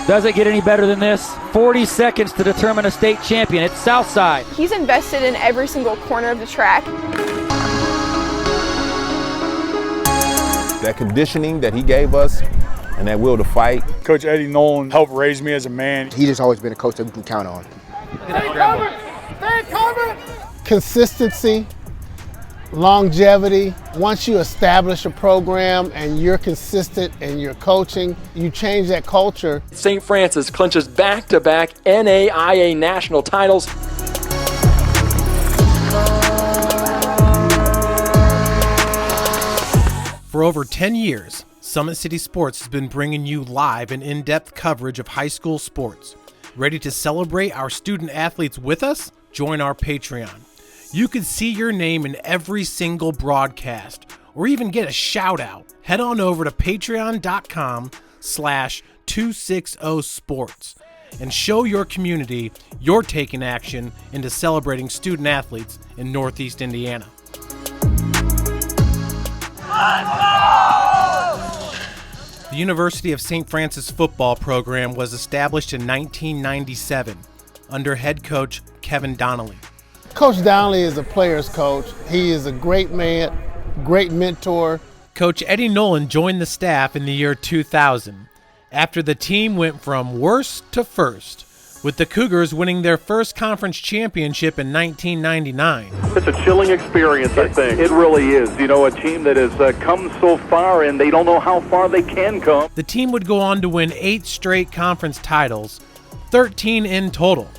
Does it get any better than this? 40 seconds to determine a state champion. It's Southside. He's invested in every single corner of the track. That conditioning that he gave us and that will to fight. Coach Eddie Nolan helped raise me as a man. He's just always been a coach that we can count on. Stay covered! Stay covered! Consistency, longevity. Once you establish a program and you're consistent in your coaching, you change that culture. St. Francis clinches back-to-back NAIA national titles. For over 10 years, Summit City Sports has been bringing you live and in-depth coverage of high school sports. Ready to celebrate our student athletes with us? Join our Patreon. You can see your name in every single broadcast or even get a shout out. Head on over to patreon.com/260sports and show your community you're taking action into celebrating student athletes in Northeast Indiana. The University of St. Francis football program was established in 1997 under head coach Kevin Donnelly. Coach Donnelly is a player's coach. He is a great man, great mentor. Coach Eddie Nolan joined the staff in the year 2000 after the team went from worst to first, with the Cougars winning their first conference championship in 1999. It's a chilling experience, I think. It really is. You know, a team that has come so far and they don't know how far they can come. The team would go on to win 8 straight conference titles, 13 in total,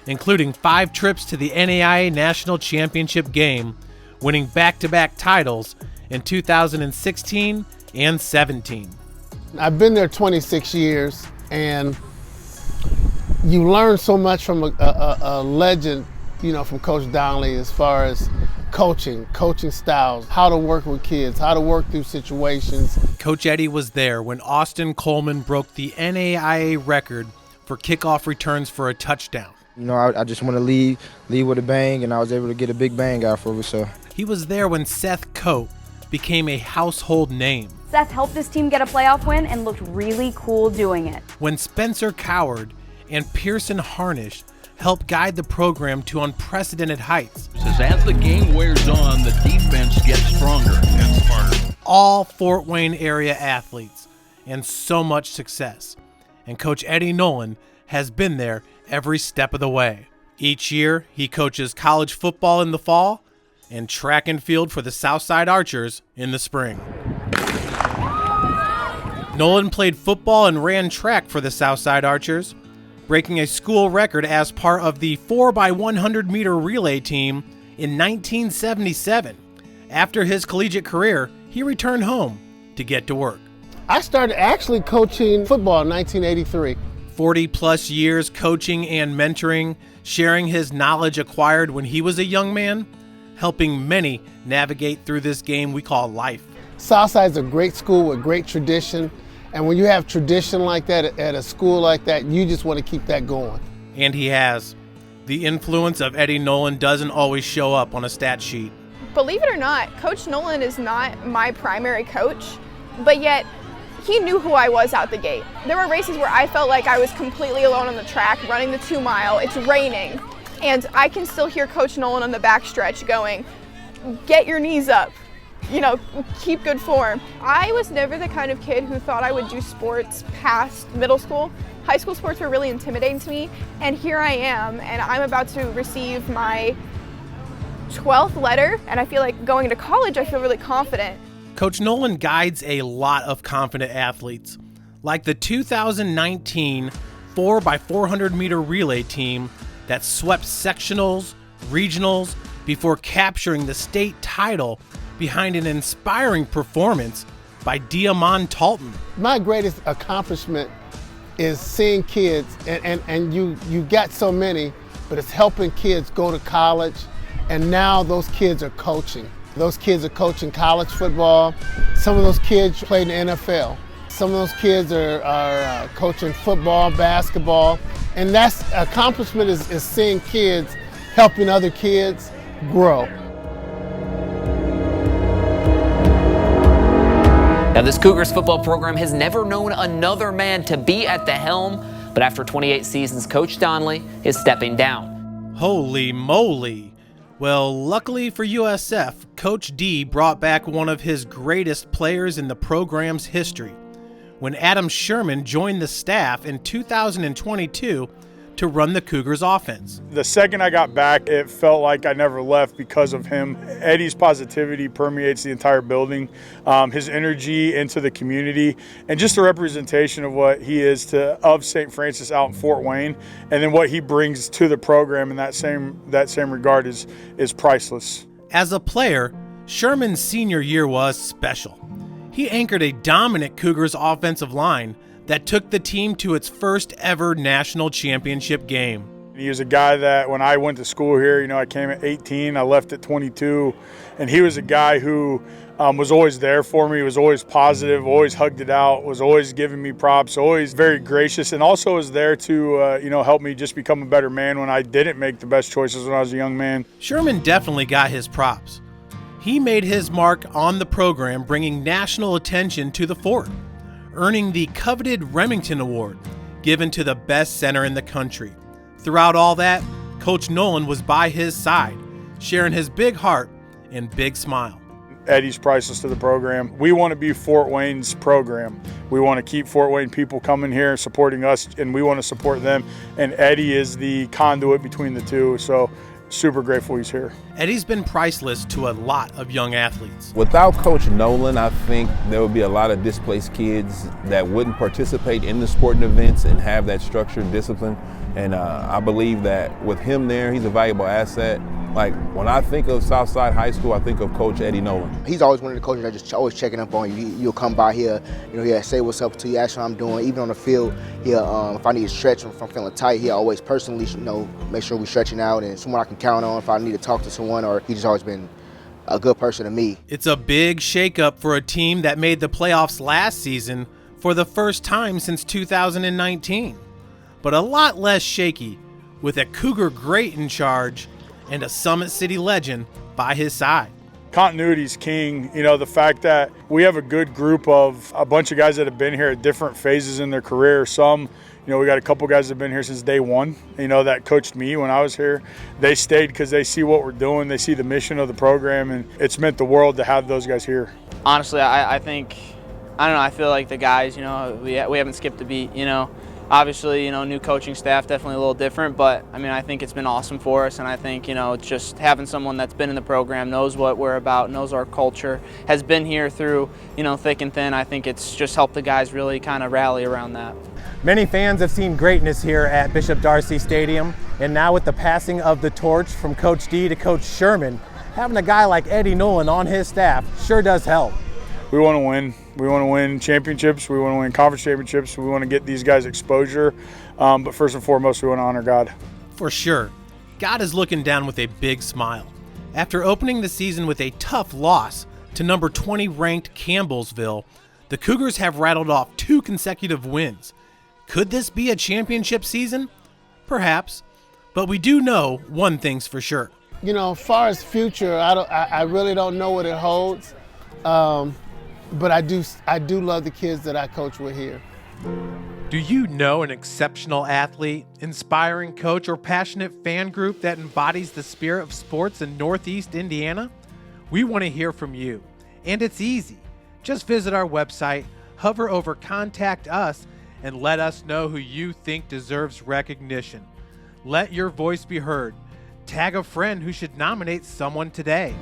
including 5 trips to the NAIA National Championship game, winning back-to-back titles in 2016 and 17. I've been there 26 years, and you learn so much from a legend, you know, from Coach Donnelly as far as coaching styles, how to work with kids, how to work through situations. Coach Eddie was there when Austin Coleman broke the NAIA record for kickoff returns for a touchdown. You know, I just want to lead with a bang, and I was able to get a big bang out for it. So he was there when Seth Coate became a household name. Seth helped his team get a playoff win and looked really cool doing it. When Spencer Coward and Pearson Harnish helped guide the program to unprecedented heights. Says as the game wears on, the defense gets stronger and smarter. All Fort Wayne area athletes and so much success. And Coach Eddie Nolan has been there every step of the way. Each year, he coaches college football in the fall and track and field for the Southside Archers in the spring. Nolan played football and ran track for the Southside Archers, breaking a school record as part of the 4x100 meter relay team in 1977. After his collegiate career, he returned home to get to work. I started actually coaching football in 1983. 40 plus years coaching and mentoring, sharing his knowledge acquired when he was a young man, helping many navigate through this game we call life. Southside's a great school with great tradition. And when you have tradition like that at a school like that, you just want to keep that going. And he has. The influence of Eddie Nolan doesn't always show up on a stat sheet. Believe it or not, Coach Nolan is not my primary coach, but yet he knew who I was out the gate. There were races where I felt like I was completely alone on the track, running the 2 mile, it's raining, and I can still hear Coach Nolan on the backstretch going, get your knees up. You know, keep good form. I was never the kind of kid who thought I would do sports past middle school. High school sports were really intimidating to me, and here I am, and I'm about to receive my 12th letter, and I feel like going into college, I feel really confident. Coach Nolan guides a lot of confident athletes, like the 2019 4x400 meter relay team that swept sectionals, regionals, before capturing the state title behind an inspiring performance by Diamond Talton. My greatest accomplishment is seeing kids, and you got so many, but it's helping kids go to college, and now those kids are coaching. Those kids are coaching college football. Some of those kids play in the NFL. Some of those kids are coaching football, basketball, and that's accomplishment is seeing kids helping other kids grow. Now, this Cougars football program has never known another man to be at the helm But after 28 seasons, Coach Donnelly is stepping down. Holy moly. Well, luckily for USF, Coach D brought back one of his greatest players in the program's history when Adam Sherman joined the staff in 2022 to run the Cougars offense. The second I got back, it felt like I never left because of him. Eddie's positivity permeates the entire building, his energy into the community, and just a representation of what he is of St. Francis out in Fort Wayne, and then what he brings to the program in that same regard is priceless. As a player, Sherman's senior year was special. He anchored a dominant Cougars offensive line that took the team to its first ever national championship game. He was a guy that when I went to school here, I came at 18, I left at 22, and he was a guy who was always there for me, was always positive, always hugged it out, was always giving me props, always very gracious, and also was there to help me just become a better man when I didn't make the best choices when I was a young man. Sherman definitely got his props. He made his mark on the program, bringing national attention to the fort, earning the coveted Remington Award, given to the best center in the country. Throughout all that, Coach Nolan was by his side, sharing his big heart and big smile. Eddie's priceless to the program. We want to be Fort Wayne's program. We want to keep Fort Wayne people coming here, supporting us, and we want to support them. And Eddie is the conduit between the two, so super grateful he's here. Eddie's been priceless to a lot of young athletes. Without Coach Nolan, I think there would be a lot of displaced kids that wouldn't participate in the sporting events and have that structured discipline. And I believe that with him there, he's a valuable asset. Like when I think of Southside High School, I think of Coach Eddie Nolan. He's always one of the coaches that just always checking up on you. You'll come by here, he'll say what's up to you, ask how I'm doing. Even on the field, if I need to stretch, if I'm feeling tight, he'll always personally, make sure we're stretching out and someone I can count on if I need to talk to someone, or he's just always been a good person to me. It's a big shakeup for a team that made the playoffs last season for the first time since 2019. But a lot less shaky with a Cougar great in charge and a Summit City legend by his side. Continuity's king. The fact that we have a good group of a bunch of guys that have been here at different phases in their career. Some, we got a couple guys that have been here since day one, that coached me when I was here. They stayed because they see what we're doing. They see the mission of the program, and it's meant the world to have those guys here. Honestly, I think, I feel like the guys, we haven't skipped a beat, Obviously, new coaching staff, definitely a little different, but I think it's been awesome for us, and I think, it's just having someone that's been in the program, knows what we're about, knows our culture, has been here through, thick and thin. I think it's just helped the guys really kind of rally around that. Many fans have seen greatness here at Bishop Darcy Stadium, and now with the passing of the torch from Coach D to Coach Sherman, having a guy like Eddie Nolan on his staff sure does help. We want to win. We want to win championships. We want to win conference championships. We want to get these guys exposure. But first and foremost, we want to honor God. For sure. God is looking down with a big smile. After opening the season with a tough loss to number 20 ranked Campbellsville, the Cougars have rattled off 2 consecutive wins. Could this be a championship season? Perhaps. But we do know one thing's for sure. As far as future, I really don't know what it holds. But I do love the kids that I coach with here. Do you know an exceptional athlete, inspiring coach, or passionate fan group that embodies the spirit of sports in Northeast Indiana? We want to hear from you, and it's easy. Just visit our website, hover over Contact Us, and let us know who you think deserves recognition. Let your voice be heard. Tag a friend who should nominate someone today.